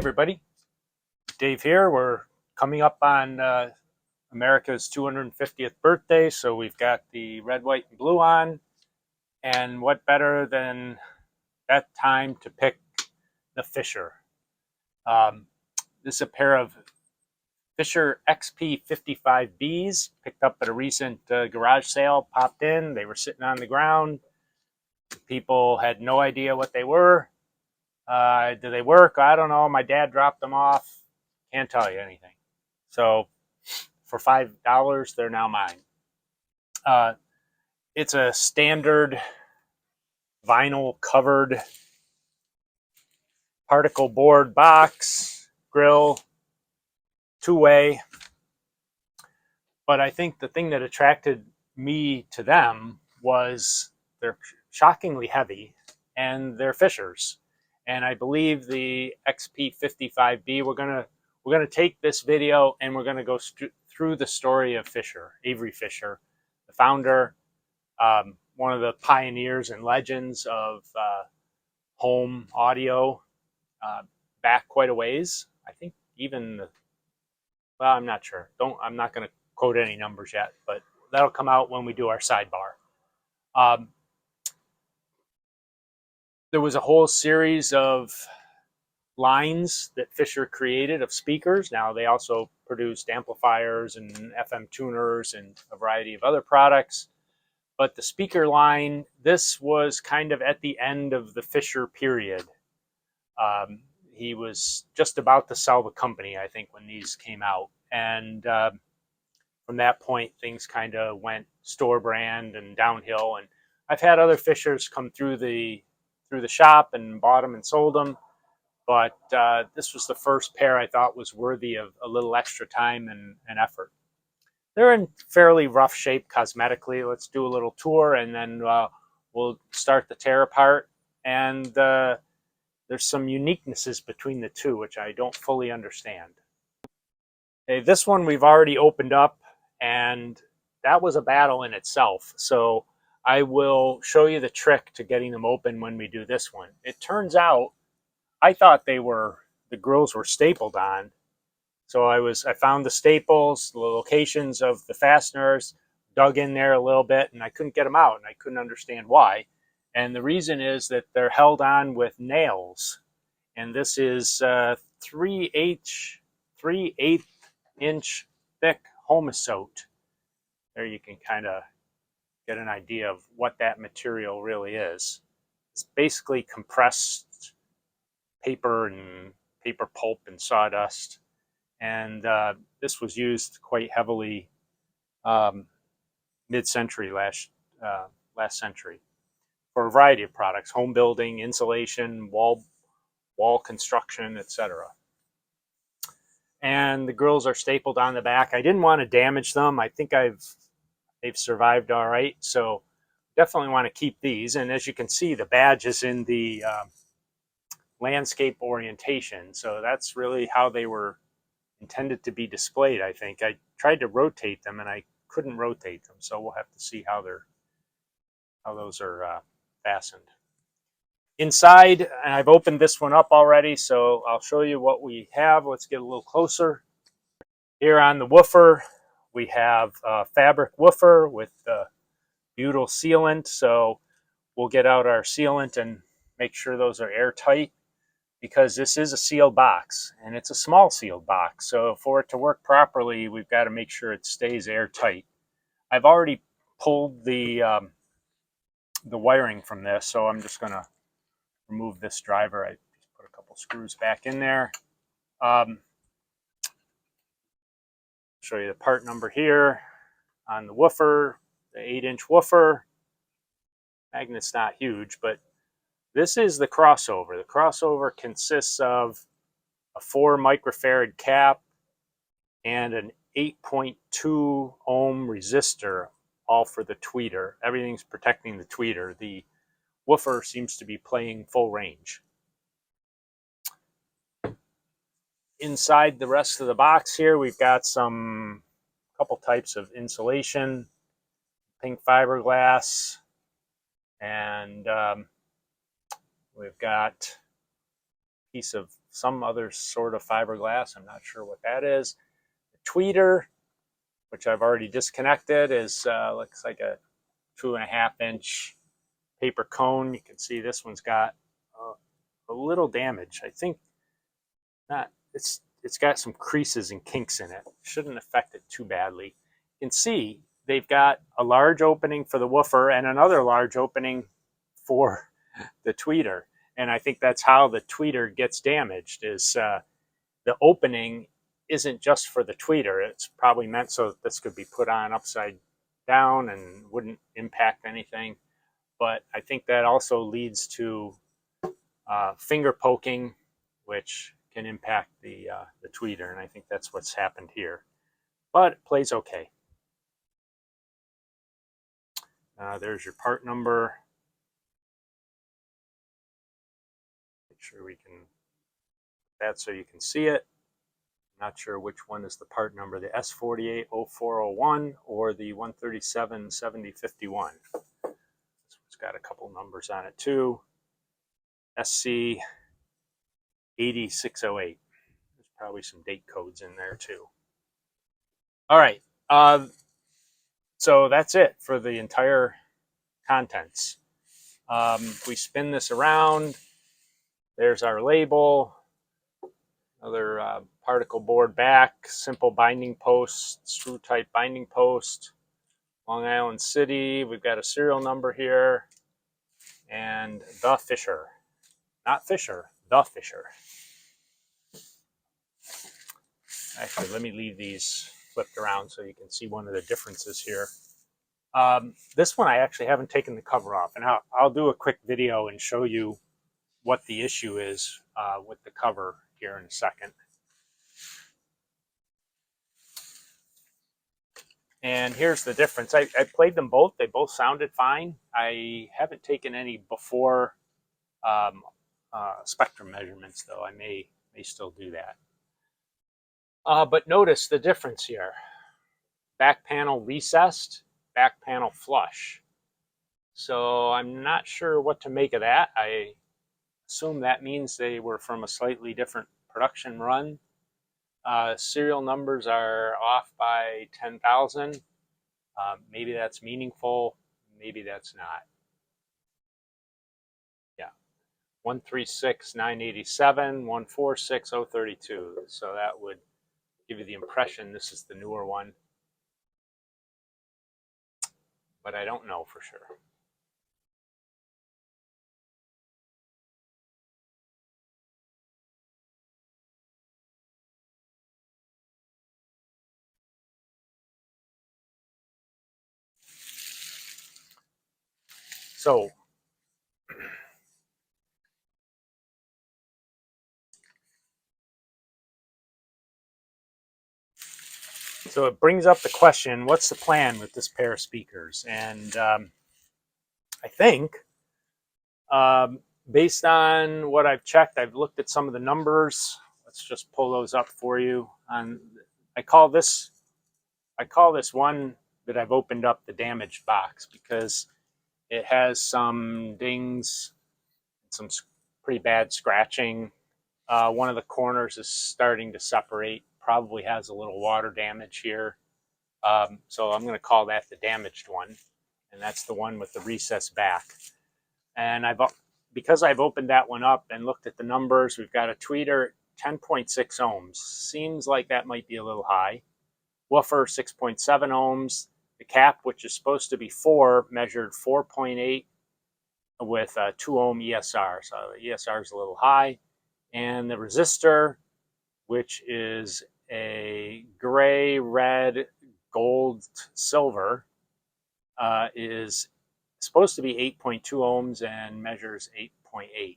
everybody, Dave here. We're coming up on America's 250th birthday, so we've got the red, white, and blue on. And what better than that time to pick the Fisher. This is a pair of Fisher XP-55Bs, picked up at a recent garage sale, popped in. They were sitting on the ground. People had no idea what they were. Do they work? I don't know. My dad dropped them off. Can't tell you anything. So for $5, they're now mine. It's a standard vinyl covered particle board box, grill, two-way. But I think the thing that attracted me to them was they're shockingly heavy and they're Fishers. And I believe the XP-55B, we're gonna take this video and we're gonna go through the story of Fisher, Avery Fisher, the founder, one of the pioneers and legends of home audio, back quite a ways. I think even, well, I'm not sure. I'm not gonna quote any numbers yet, but that'll come out when we do our sidebar. There was a whole series of lines that Fisher created of speakers. Now they also produced amplifiers and FM tuners and a variety of other products. But the speaker line, this was kind of at the end of the Fisher period. He was just about to sell the company, I think, when these came out. And from that point, things kind of went store brand and downhill. And I've had other Fishers come through the shop and bought them and sold them. But this was the first pair I thought was worthy of a little extra time and effort. They're in fairly rough shape cosmetically. Let's do a little tour and then we'll start the tear apart. And there's some uniquenesses between the two, which I don't fully understand. Okay, this one we've already opened up, and that was a battle in itself. So I will show you the trick to getting them open when we do this one. It turns out, I thought the grills were stapled on. So I found the staples, the locations of the fasteners, dug in there a little bit, and I couldn't get them out, and I couldn't understand why. And the reason is that they're held on with nails. And this is 3/8 inch thick Homasote. There you can kind of get an idea of what that material really is. It's basically compressed paper and paper pulp and sawdust. And this was used quite heavily mid-century, last century, for a variety of products: home building, insulation, wall construction, etc. And the grills are stapled on the back. I didn't want to damage them. I think they've survived all right. So definitely want to keep these. And as you can see, the badge is in the landscape orientation. So that's really how they were intended to be displayed, I think. I tried to rotate them and I couldn't rotate them. So we'll have to see how those are fastened. Inside, and I've opened this one up already, so I'll show you what we have. Let's get a little closer. Here on the woofer, we have a fabric woofer with butyl sealant. So we'll get out our sealant and make sure those are airtight, because this is a sealed box, and it's a small sealed box. So for it to work properly, we've got to make sure it stays airtight. I've already pulled the wiring from this, so I'm just going to remove this driver. I just put a couple screws back in there. Show you the part number here on the woofer, the 8-inch woofer. Magnet's not huge, but this is the crossover. The crossover consists of a 4 microfarad cap and an 8.2 ohm resistor, all for the tweeter. Everything's protecting the tweeter. The woofer seems to be playing full range. Inside the rest of the box here, we've got a couple types of insulation, pink fiberglass, and we've got a piece of some other sort of fiberglass. I'm not sure what that is. The tweeter, which I've already disconnected, is looks like a 2.5-inch paper cone. You can see this one's got a little damage. I think not. It's got some creases and kinks in it. Shouldn't affect it too badly. You can see they've got a large opening for the woofer and another large opening for the tweeter. And I think that's how the tweeter gets damaged, is the opening isn't just for the tweeter. It's probably meant so that this could be put on upside down and wouldn't impact anything. But I think that also leads to finger poking, which can impact the tweeter, and I think that's what's happened here. But it plays okay. There's your part number. Make sure we can that so you can see it. I'm not sure which one is the part number, the S480401 or the 1377051. This one's got a couple numbers on it too. SC 8608. There's probably some date codes in there too. All right. So that's it for the entire contents. We spin this around. There's our label. Another particle board back, simple binding post, screw type binding post. Long Island City. We've got a serial number here. And the Fisher. Not Fisher, the Fisher. Actually, let me leave these flipped around so you can see one of the differences here. This one I actually haven't taken the cover off, and I'll do a quick video and show you what the issue is with the cover here in a second. And here's the difference. I played them both. They both sounded fine. I haven't taken any before spectrum measurements, though. I may still do that. But notice the difference here. Back panel recessed, back panel flush. So I'm not sure what to make of that. I assume that means they were from a slightly different production run. Serial numbers are off by 10,000. Maybe that's meaningful. Maybe that's not. Yeah. 136,987, 146,032. So that would give you the impression this is the newer one. But I don't know for sure. So it brings up the question, what's the plan with this pair of speakers? And I think, based on what I've checked, I've looked at some of the numbers. Let's just pull those up for you. I call this one that I've opened up the damaged box, because it has some dings, some pretty bad scratching. One of the corners is starting to separate, probably has a little water damage here. So I'm going to call that the damaged one. And that's the one with the recessed back. And because I've opened that one up and looked at the numbers, we've got a tweeter 10.6 ohms. Seems like that might be a little high. Woofer 6.7 ohms. The cap, which is supposed to be 4, measured 4.8 with a 2 ohm ESR. So the ESR is a little high. And the resistor, which is a gray, red, gold, silver, is supposed to be 8.2 ohms and measures 8.8.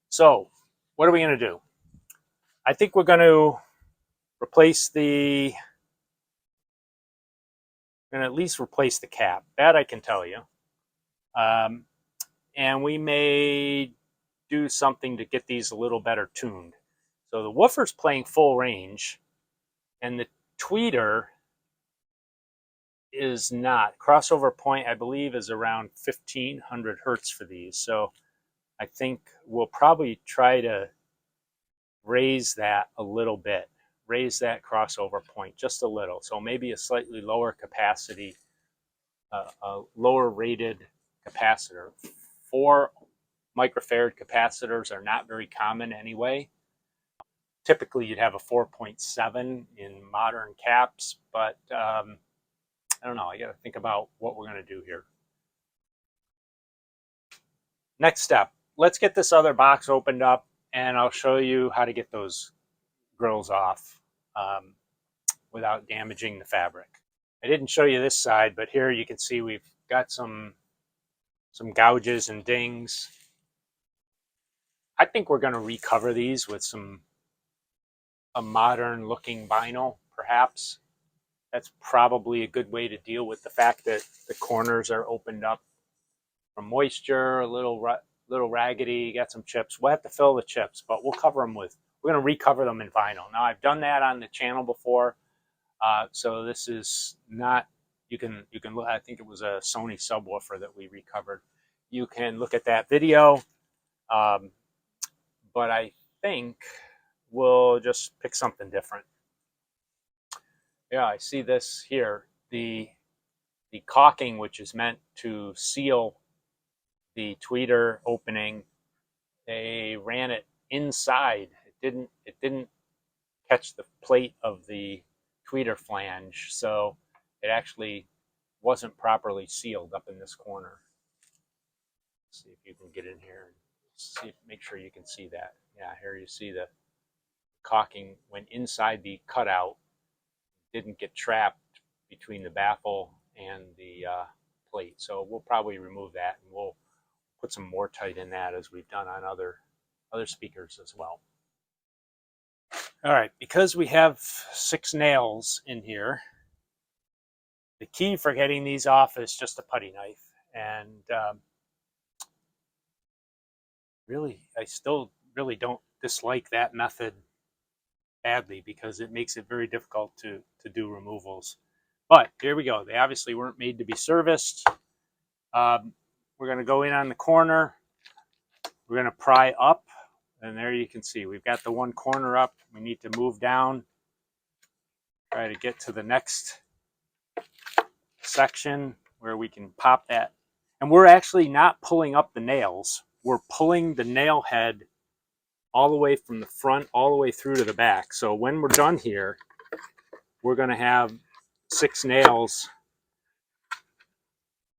So what are we going to do? I think we're going to replace the, and at least replace the cap. That I can tell you. And we may do something to get these a little better tuned. So the woofer's playing full range, and the tweeter is not. Crossover point, I believe, is around 1500 hertz for these. So I think we'll probably try to raise that a little bit, raise that crossover point just a little. So maybe a slightly lower capacity, a lower rated capacitor. 4 microfarad capacitors are not very common anyway. Typically you'd have a 4.7 in modern caps, but I don't know, I got to think about what we're going to do here. Next step, let's get this other box opened up and I'll show you how to get those grills off without damaging the fabric. I didn't show you this side, but here you can see we've got some gouges and dings. I think we're going to recover these with a modern looking vinyl, perhaps. That's probably a good way to deal with the fact that the corners are opened up from moisture, a little raggedy, got some chips. We'll have to fill the chips, but we'll cover them with, we're going to recover them in vinyl. Now, I've done that on the channel before, so this is not, you can look, I think it was a Sony subwoofer that we recovered. You can look at that video, but I think we'll just pick something different. Yeah, I see this here, the caulking, which is meant to seal the tweeter opening, they ran it inside. It didn't catch the plate of the tweeter flange, so it actually wasn't properly sealed up in this corner. Let's see if you can get in here and see, make sure you can see that. Yeah, here you see the caulking went inside the cutout, didn't get trapped between the baffle and the plate. So we'll probably remove that and we'll put some more tight in that as we've done on other speakers as well. All right, because we have 6 nails in here, the key for getting these off is just a putty knife. And really, I still really don't dislike that method badly because it makes it very difficult to do removals. But here we go. They obviously weren't made to be serviced. We're going to go in on the corner. We're going to pry up. And there you can see we've got the one corner up. We need to move down, try to get to the next section where we can pop that. And we're actually not pulling up the nails. We're pulling the nail head all the way from the front all the way through to the back. So when we're done here, we're going to have 6 nails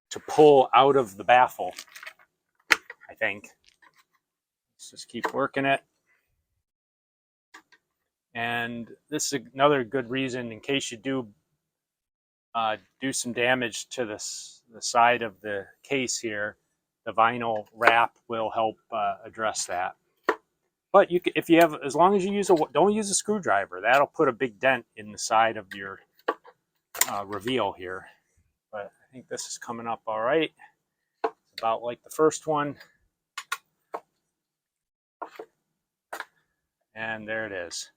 to pull out of the baffle, I think. Let's just keep working it. And this is another good reason in case you do some damage to the side of the case here, the vinyl wrap will help address that. But you can, if you have, as long as you don't use a screwdriver, that'll put a big dent in the side of your reveal here. But I think this is coming up all right. It's about like the first one. And there it is.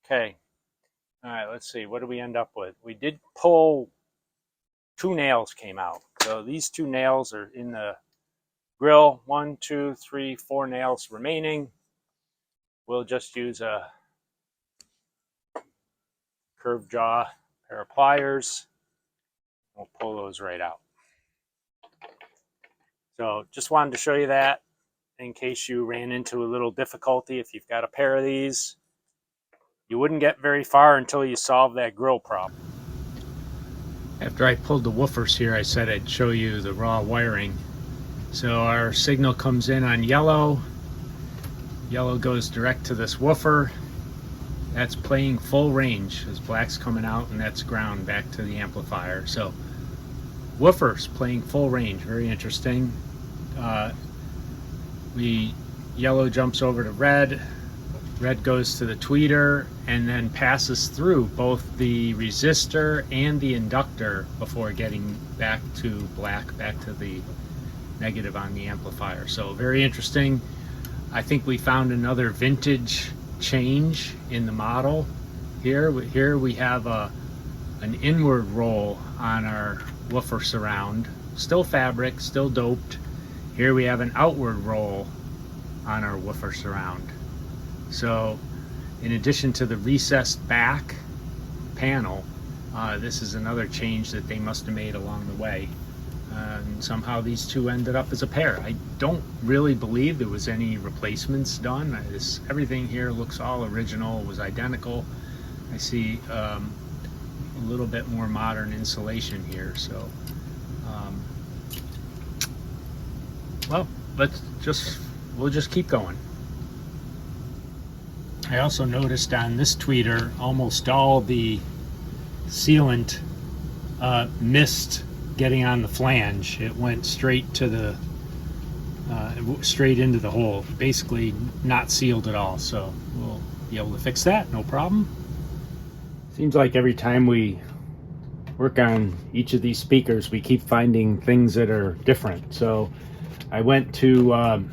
Okay. All right, let's see. What do we end up with? We did pull 2 nails came out. So these 2 nails are in the grill. 1, 2, 3, 4 nails remaining. We'll just use a curved jaw pair of pliers. We'll pull those right out. So just wanted to show you that in case you ran into a little difficulty. If you've got a pair of these, you wouldn't get very far until you solve that grill problem. After I pulled the woofers here, I said I'd show you the raw wiring. So our signal comes in on yellow. Yellow goes direct to this woofer. That's playing full range as black's coming out, and that's ground back to the amplifier. So woofers playing full range, very interesting. Yellow jumps over to red. Red goes to the tweeter and then passes through both the resistor and the inductor before getting back to black, back to the negative on the amplifier. So very interesting. I think we found another vintage change in the model. Here we have an inward roll on our woofer surround, still fabric, still doped. Here we have an outward roll on our woofer surround. So in addition to the recessed back panel, this is another change that they must have made along the way. And somehow these two ended up as a pair. I don't really believe there was any replacements done. Everything here looks all original, was identical. I see a little bit more modern insulation here, so well, we'll just keep going. I also noticed on this tweeter almost all the sealant missed getting on the flange. It went straight to the straight into the hole, basically not sealed at all. So we'll be able to fix that, no problem. Seems like every time we work on each of these speakers, we keep finding things that are different. So I went to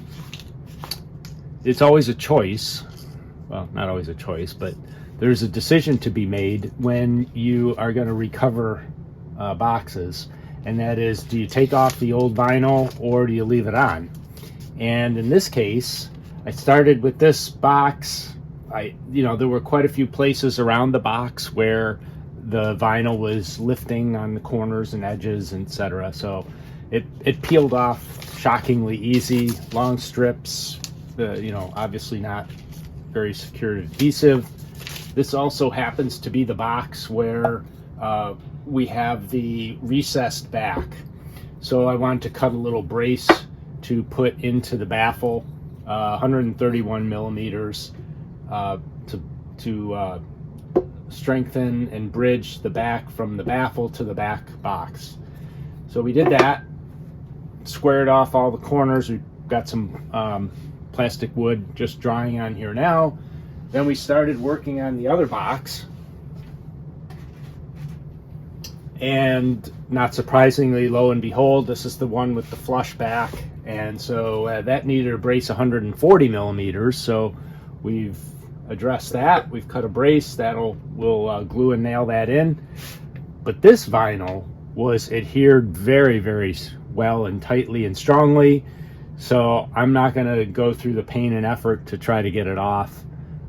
it's always a choice, well, not always a choice, but there's a decision to be made when you are going to recover boxes, and that is, do you take off the old vinyl or do you leave it on? And in this case, I started with this box. There were quite a few places around the box where the vinyl was lifting on the corners and edges, etc. So it peeled off shockingly easy, long strips, obviously not very secure adhesive. This also happens to be the box where we have the recessed back. So I wanted to cut a little brace to put into the baffle, 131 millimeters, to strengthen and bridge the back from the baffle to the back box. So we did that, squared off all the corners. We've got some plastic wood just drying on here now. Then we started working on the other box, and not surprisingly, lo and behold, this is the one with the flush back, and so that needed a brace 140 millimeters. So we've addressed that. We've cut a brace we'll glue and nail that in. But this vinyl was adhered very, very well and tightly and strongly, so I'm not going to go through the pain and effort to try to get it off.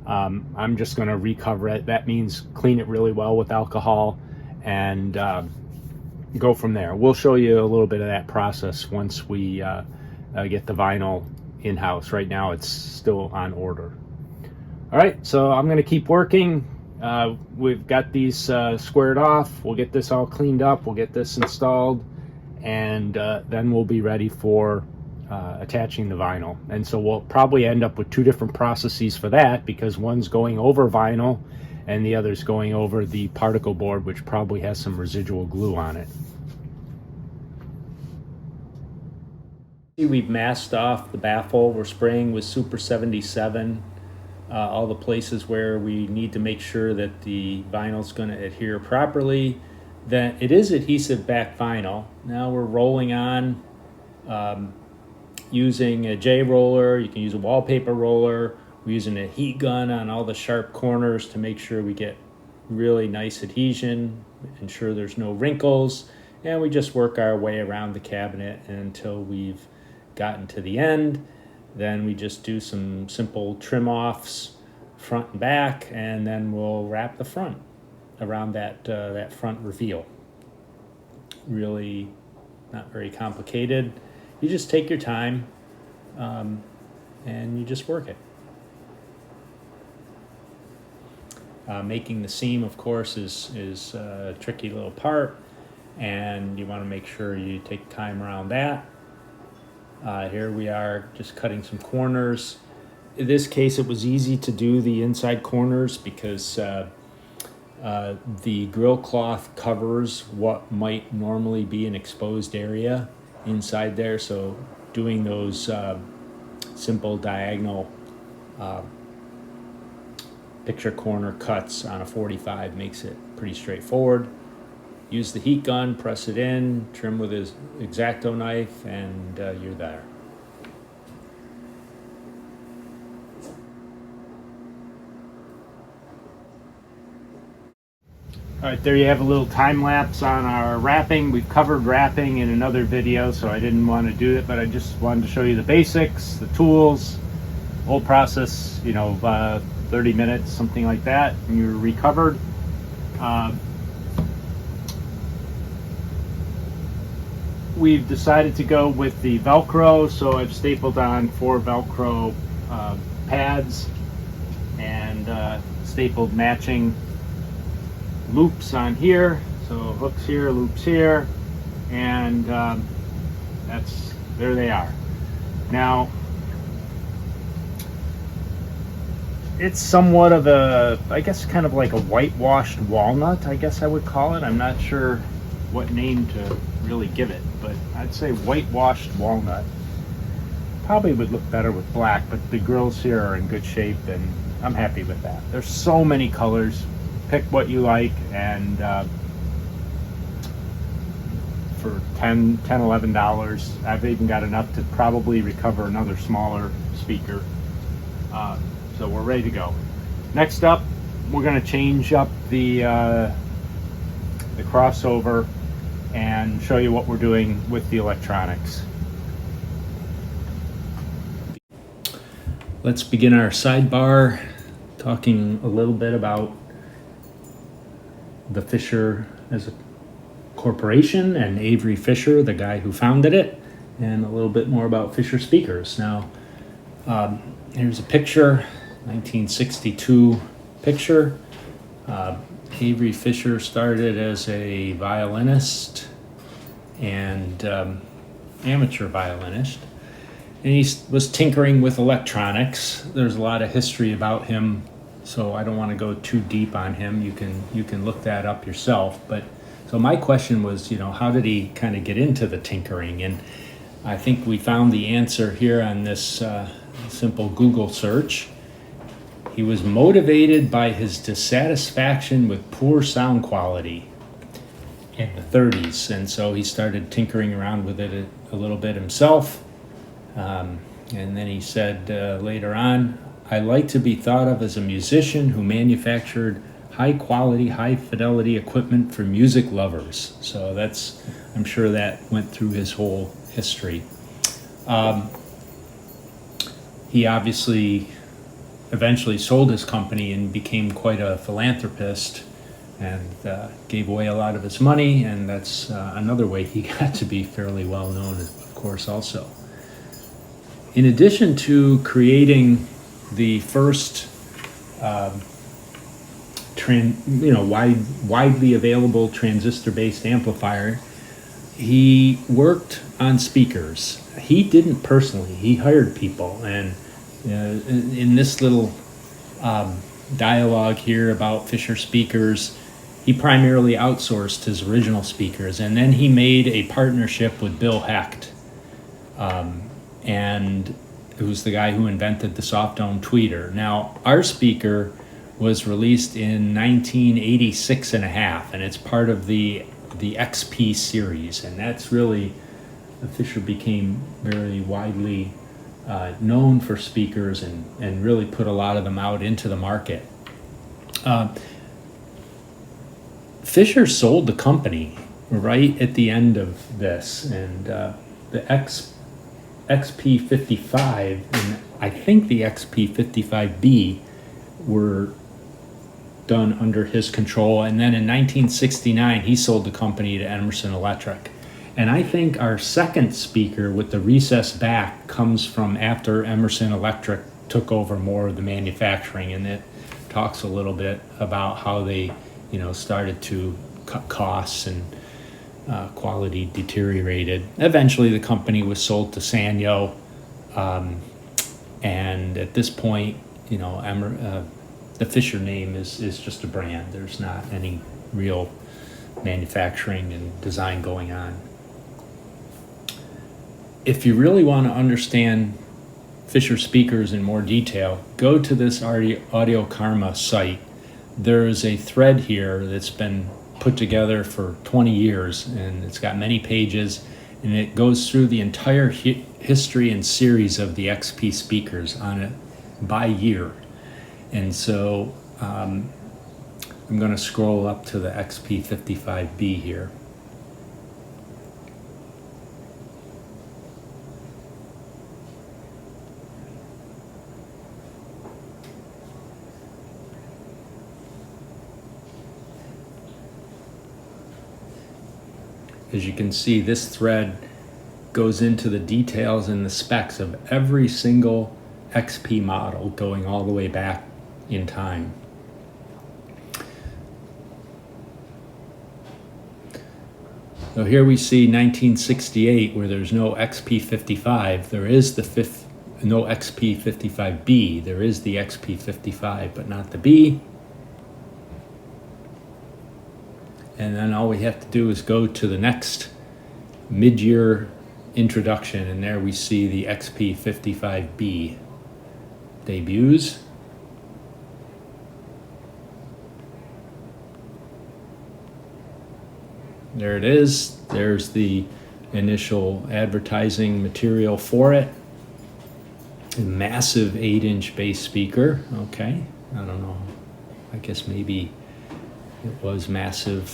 I'm just going to recover it. That means clean it really well with alcohol and go from there. We'll show you a little bit of that process once we get the vinyl in-house. Right now it's still on order. All right, so I'm going to keep working. We've got these squared off. We'll get this all cleaned up. We'll get this installed, and then we'll be ready for attaching the vinyl. And so we'll probably end up with two different processes for that, because one's going over vinyl and the other's going over the particle board, which probably has some residual glue on it. We've masked off the baffle. We're spraying with Super 77 all the places where we need to make sure that the vinyl's going to adhere properly. Then it is adhesive back vinyl. Now we're rolling on using a J roller. You can use a wallpaper roller. We're using a heat gun on all the sharp corners to make sure we get really nice adhesion, ensure there's no wrinkles, and we just work our way around the cabinet until we've gotten to the end. Then we just do some simple trim offs, front and back, and then we'll wrap the front around that front reveal. Really not very complicated. You just take your time and you just work it. Making the seam, of course, is a tricky little part, and you want to make sure you take time around that. Here we are just cutting some corners. In this case, it was easy to do the inside corners because the grill cloth covers what might normally be an exposed area inside there. So doing those simple diagonal picture corner cuts on a 45 makes it pretty straightforward. Use the heat gun, press it in, trim with his X-Acto knife, and you're there. All right, there you have a little time lapse on our wrapping. We've covered wrapping in another video, so I didn't want to do it, but I just wanted to show you the basics, the tools, whole process, 30 minutes, something like that, and you're recovered. We've decided to go with the Velcro, so I've stapled on 4 Velcro pads and stapled matching loops on here, so hooks here, loops here, and there they are. Now it's somewhat of a, I guess, kind of like a whitewashed walnut, I guess I would call it. I'm not sure what name to really give it, but I'd say whitewashed walnut. Probably would look better with black, but the grills here are in good shape and I'm happy with that. There's so many colors. Pick what you like, and for $10, $11, I've even got enough to probably recover another smaller speaker. So we're ready to go. Next up, we're going to change up the crossover and show you what we're doing with the electronics. Let's begin our sidebar talking a little bit about the Fisher as a corporation and Avery Fisher, the guy who founded it, and a little bit more about Fisher speakers. Now, here's a picture, 1962 picture. Avery Fisher started as a violinist and amateur violinist, and he was tinkering with electronics. There's a lot of history about him, so I don't want to go too deep on him. You can look that up yourself. But so my question was, how did he kind of get into the tinkering? And I think we found the answer here on this simple Google search. He was motivated by his dissatisfaction with poor sound quality in the 30s, and so he started tinkering around with it a little bit himself. And then he said later on, "I like to be thought of as a musician who manufactured high quality, high fidelity equipment for music lovers." So I'm sure that went through his whole history. He obviously eventually sold his company and became quite a philanthropist and gave away a lot of his money, and that's another way he got to be fairly well known, of course, also. In addition to creating the first widely available transistor-based amplifier, he worked on speakers. He didn't personally, he hired people, and in this little dialogue here about Fisher speakers, he primarily outsourced his original speakers, and then he made a partnership with Bill Hecht, and who's the guy who invented the soft dome tweeter. Now, our speaker was released in 1986 and a half, and it's part of the XP series, and that's really, Fisher became very widely known for speakers and really put a lot of them out into the market. Fisher sold the company right at the end of this, and the XP-55 and I think the XP-55B were done under his control, and then in 1969 he sold the company to Emerson Electric. And I think our second speaker with the recessed back comes from after Emerson Electric took over more of the manufacturing, and it talks a little bit about how they started to cut costs and quality deteriorated. Eventually the company was sold to Sanyo, and at this point the Fisher name is just a brand. There's not any real manufacturing and design going on. If you really want to understand Fisher speakers in more detail, go to this Audio Karma site. There's a thread here that's been put together for 20 years, and it's got many pages, and it goes through the entire history and series of the XP speakers on it by year. And so I'm going to scroll up to the XP-55B here. As you can see, this thread goes into the details and the specs of every single XP model going all the way back in time. So here we see 1968 where there's no XP-55. There is no XP-55B. There is the XP-55, but not the B. And then all we have to do is go to the next mid-year introduction, and there we see the XP-55B debuts. There it is. There's the initial advertising material for it. A massive 8-inch bass speaker. Okay, I don't know. I guess maybe it was massive.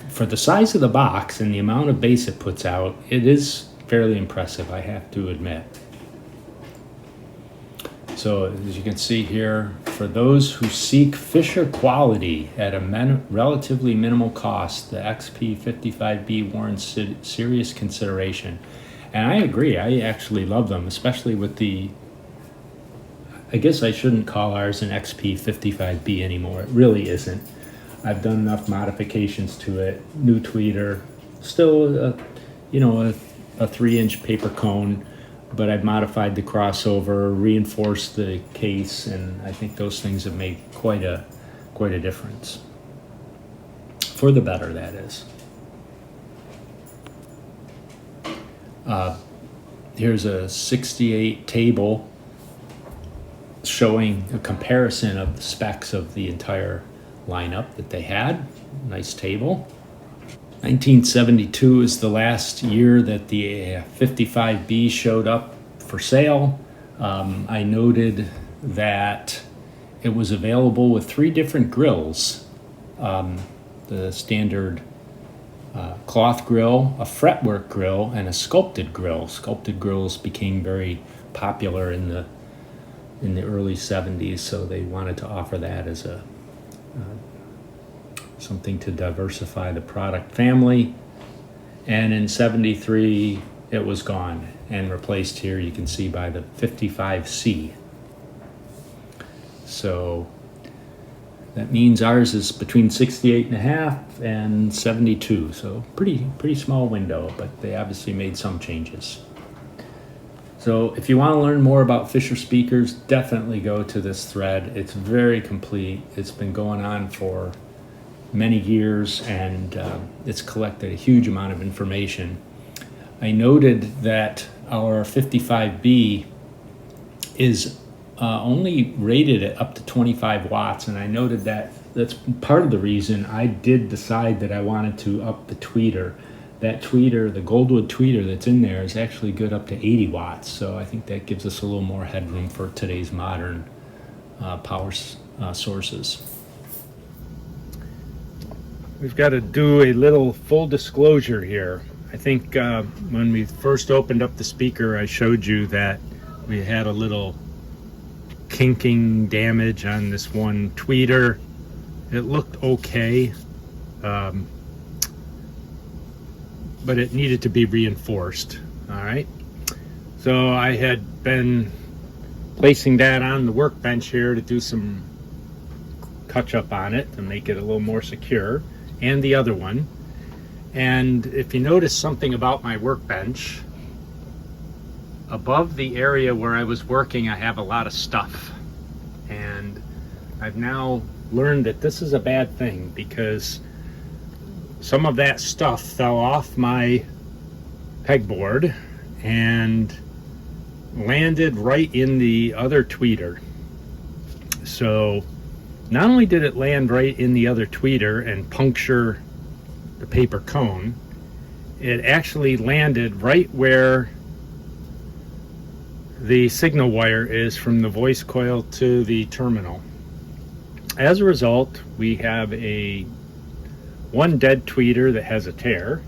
For the size of the box and the amount of bass it puts out, it is fairly impressive, I have to admit. So as you can see here, for those who seek Fisher quality at a relatively minimal cost, the XP-55B warrants serious consideration. And I agree, I actually love them, especially with the, I guess I shouldn't call ours an XP-55B anymore. It really isn't. I've done enough modifications to it. New tweeter, still a 3-inch paper cone, but I've modified the crossover, reinforced the case, and I think those things have made quite a difference. For the better, that is. Here's a 68 table showing a comparison of the specs of the entire lineup that they had. Nice table. 1972 is the last year that the 55B showed up for sale. I noted that it was available with 3 different grills. The standard cloth grill, a fretwork grill, and a sculpted grill. Sculpted grills became very popular in the early 70s, so they wanted to offer that as a something to diversify the product family. And in 73 it was gone and replaced, here you can see, by the 55C. So that means ours is between 68.5 and 72, so pretty small window, but they obviously made some changes. So if you want to learn more about Fisher speakers, definitely go to this thread. It's very complete. It's been going on for many years, and it's collected a huge amount of information. I noted that our 55B is only rated at up to 25 watts, and I noted that that's part of the reason I did decide that I wanted to up the tweeter. That tweeter, the Goldwood tweeter that's in there, is actually good up to 80 watts, so I think that gives us a little more headroom for today's modern power sources. We've got to do a little full disclosure here. I think when we first opened up the speaker, I showed you that we had a little kinking damage on this one tweeter. It looked okay, but it needed to be reinforced. All right, so I had been placing that on the workbench here to do some touch up on it to make it a little more secure, and the other one. And if you notice something about my workbench, above the area where I was working, I have a lot of stuff, and I've now learned that this is a bad thing, because some of that stuff fell off my pegboard and landed right in the other tweeter. So not only did it land right in the other tweeter and puncture the paper cone, it actually landed right where the signal wire is from the voice coil to the terminal. as a result, we have one dead tweeter that has a tear,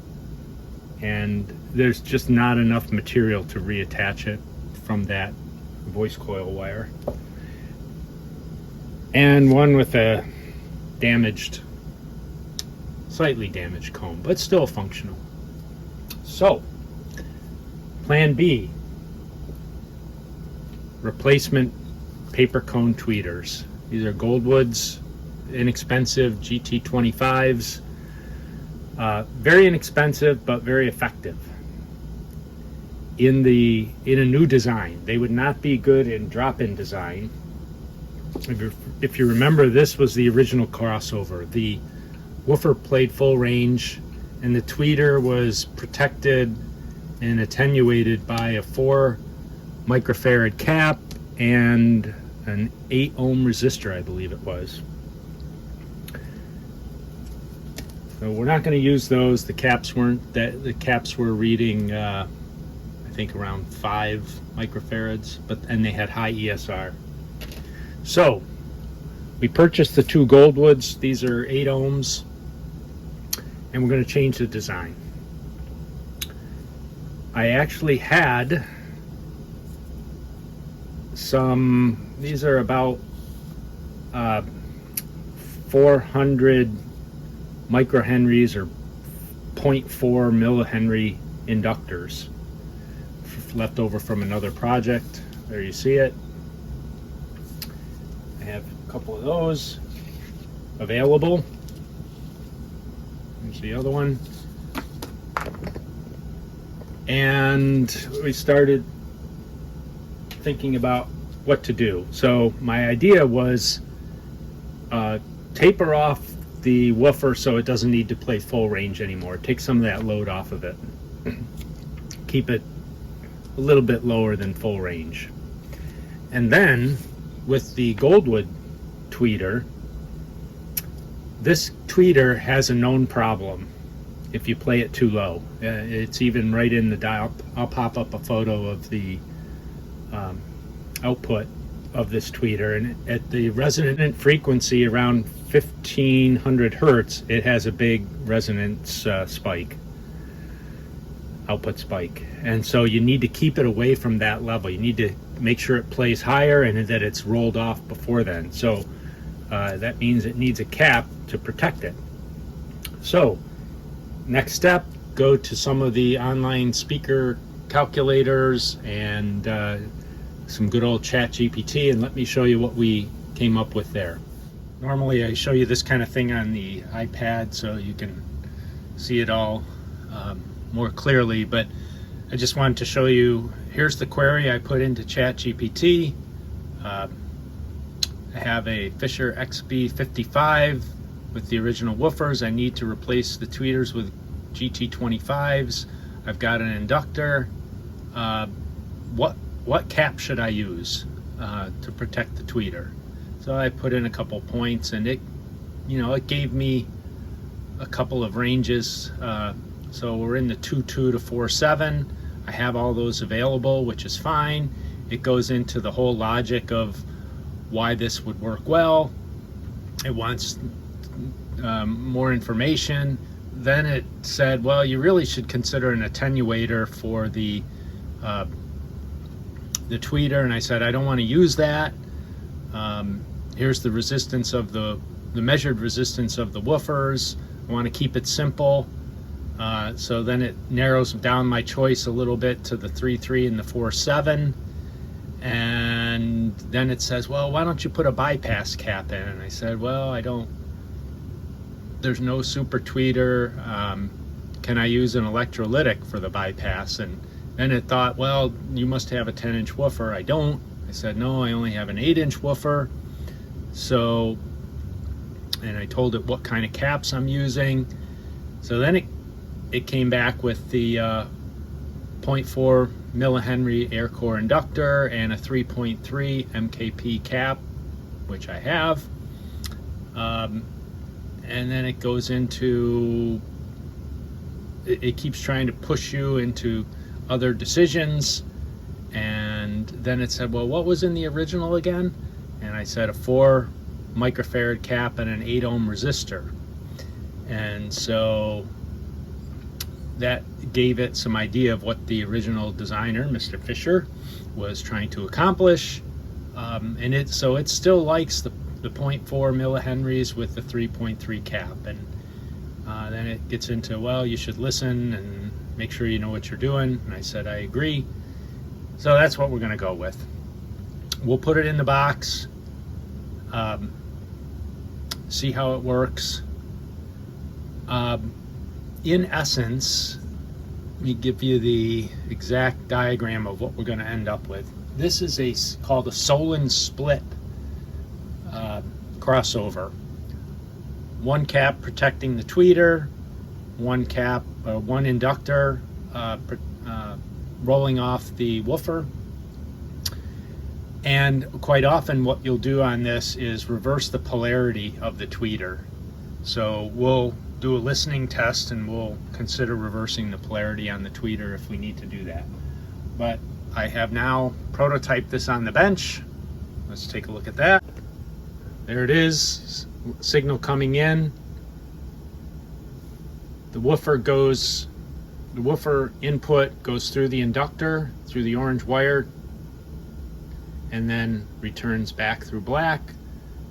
and there's just not enough material to reattach it from that voice coil wire. And one with a slightly damaged comb, but still functional. So, plan B, replacement paper cone tweeters. These are Goldwood's inexpensive GT25s. Very inexpensive, but very effective. In a new design, they would not be good in drop-in design. If you remember, this was the original crossover. The woofer played full range, and the tweeter was protected and attenuated by a 4 microfarad cap and an 8 ohm resistor, I believe it was. So we're not going to use those. The caps were reading I think around 5 microfarads, and they had high ESR. So we purchased the 2 Goldwoods. These are 8 ohms, and we're going to change the design. I actually had these are about 400 microhenries or 0.4 millihenry inductors left over from another project. There you see it. I have a couple of those available. Here's the other one. And we started thinking about what to do. So my idea was taper off the woofer so it doesn't need to play full range anymore. Take some of that load off of it. Keep it a little bit lower than full range. And then with the Goldwood tweeter, this tweeter has a known problem if you play it too low. It's even right in the dial. I'll pop up a photo of the output of this tweeter, and at the resonant frequency around 1500 hertz, it has a big resonance output spike, and so you need to keep it away from that level. You need to make sure it plays higher and that it's rolled off before then. So that means it needs a cap to protect it. So next step, go to some of the online speaker calculators and some good old ChatGPT, and let me show you what we came up with there. Normally I show you this kind of thing on the iPad so you can see it all more clearly, but I just wanted to show you, here's the query I put into ChatGPT. I have a Fisher XP-55 with the original woofers. I need to replace the tweeters with GT25s. I've got an inductor. What cap should I use to protect the tweeter? So I put in a couple points, and it gave me a couple of ranges. So we're in the 2.2 to 4.7. I have all those available, which is fine. It goes into the whole logic of why this would work well. It wants more information. Then it said, well, you really should consider an attenuator for the tweeter, and I said I don't want to use that. Here's the resistance of the measured resistance of the woofers. I want to keep it simple. So then it narrows down my choice a little bit to the 3.3 and the 4.7. And then it says, well, why don't you put a bypass cap in? And I said, well, there's no super tweeter. Can I use an electrolytic for the bypass? And then it thought, well, you must have a 10-inch woofer. I don't. I said, no, I only have an 8-inch woofer. So, and I told it what kind of caps I'm using. So then it came back with the 0.4 millihenry air core inductor and a 3.3 MKP cap, which I have. And then it goes into, it keeps trying to push you into other decisions. And then it said, well, what was in the original again? And I said a 4 microfarad cap and an 8 ohm resistor. And so that gave it some idea of what the original designer, Mr. Fisher, was trying to accomplish. And it still likes the 0.4 millihenries with the 3.3 cap. And then it gets into, well, you should listen and make sure you know what you're doing. And I said, I agree. So that's what we're going to go with. We'll put it in the box, see how it works. In essence, let me give you the exact diagram of what we're going to end up with. This is called a Solon split crossover. One cap protecting the tweeter, one inductor rolling off the woofer. And quite often what you'll do on this is reverse the polarity of the tweeter. So we'll do a listening test and we'll consider reversing the polarity on the tweeter if we need to do that. But I have now prototyped this on the bench. Let's take a look at that. There it is, signal coming in. The woofer input goes through the inductor, through the orange wire, and then returns back through black.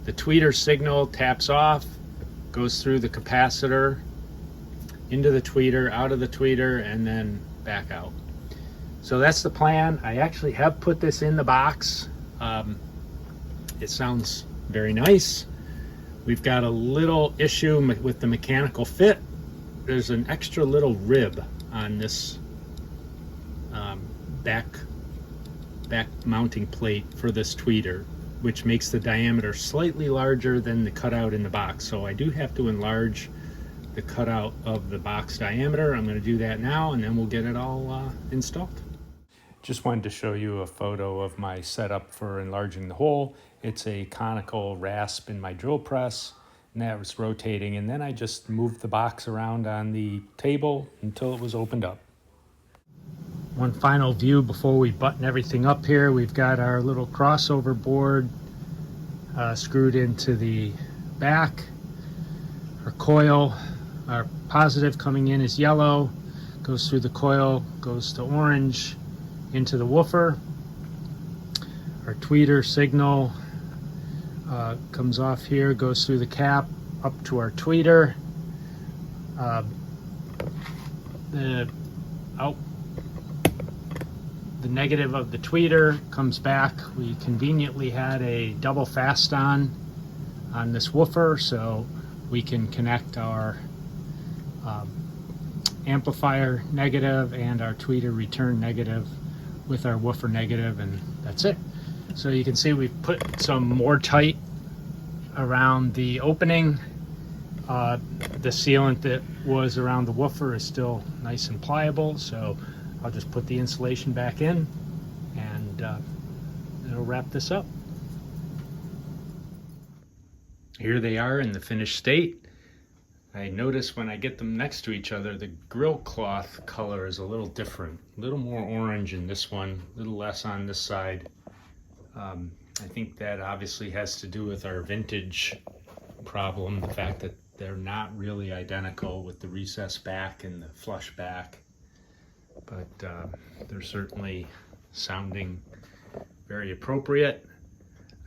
The tweeter signal taps off, goes through the capacitor, into the tweeter, out of the tweeter, and then back out. So that's the plan. I actually have put this in the box. It sounds very nice. We've got a little issue with the mechanical fit. There's an extra little rib on this back mounting plate for this tweeter, which makes the diameter slightly larger than the cutout in the box. So I do have to enlarge the cutout of the box diameter. I'm going to do that now, and then we'll get it all installed. Just wanted to show you a photo of my setup for enlarging the hole. It's a conical rasp in my drill press, and that was rotating, and then I just moved the box around on the table until it was opened up. One final view before we button everything up here. We've got our little crossover board screwed into the back. Our coil, our positive coming in is yellow, goes through the coil, goes to orange, into the woofer. Our tweeter signal comes off here, goes through the cap up to our tweeter. The negative of the tweeter comes back. We conveniently had a double fast on this woofer, so we can connect our amplifier negative and our tweeter return negative with our woofer negative, and that's it. So you can see we've put some more tight around the opening. The sealant that was around the woofer is still nice and pliable, so I'll just put the insulation back in, and it'll wrap this up. Here they are in the finished state. I notice when I get them next to each other, the grill cloth color is a little different, a little more orange in this one, a little less on this side. I think that obviously has to do with our vintage problem, the fact that they're not really identical with the recessed back and the flush back, but they're certainly sounding very appropriate.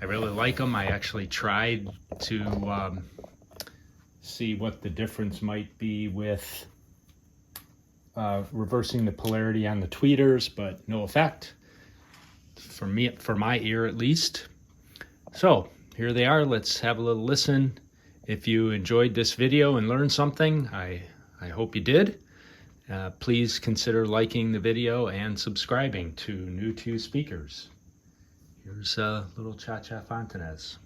I really like them. I actually tried to see what the difference might be with reversing the polarity on the tweeters, but no effect for me, for my ear at least. So here they are. Let's have a little listen. If you enjoyed this video and learned something, I hope you did. Please consider liking the video and subscribing to New To Speakers. Here's a little Cha-Cha Fontanez.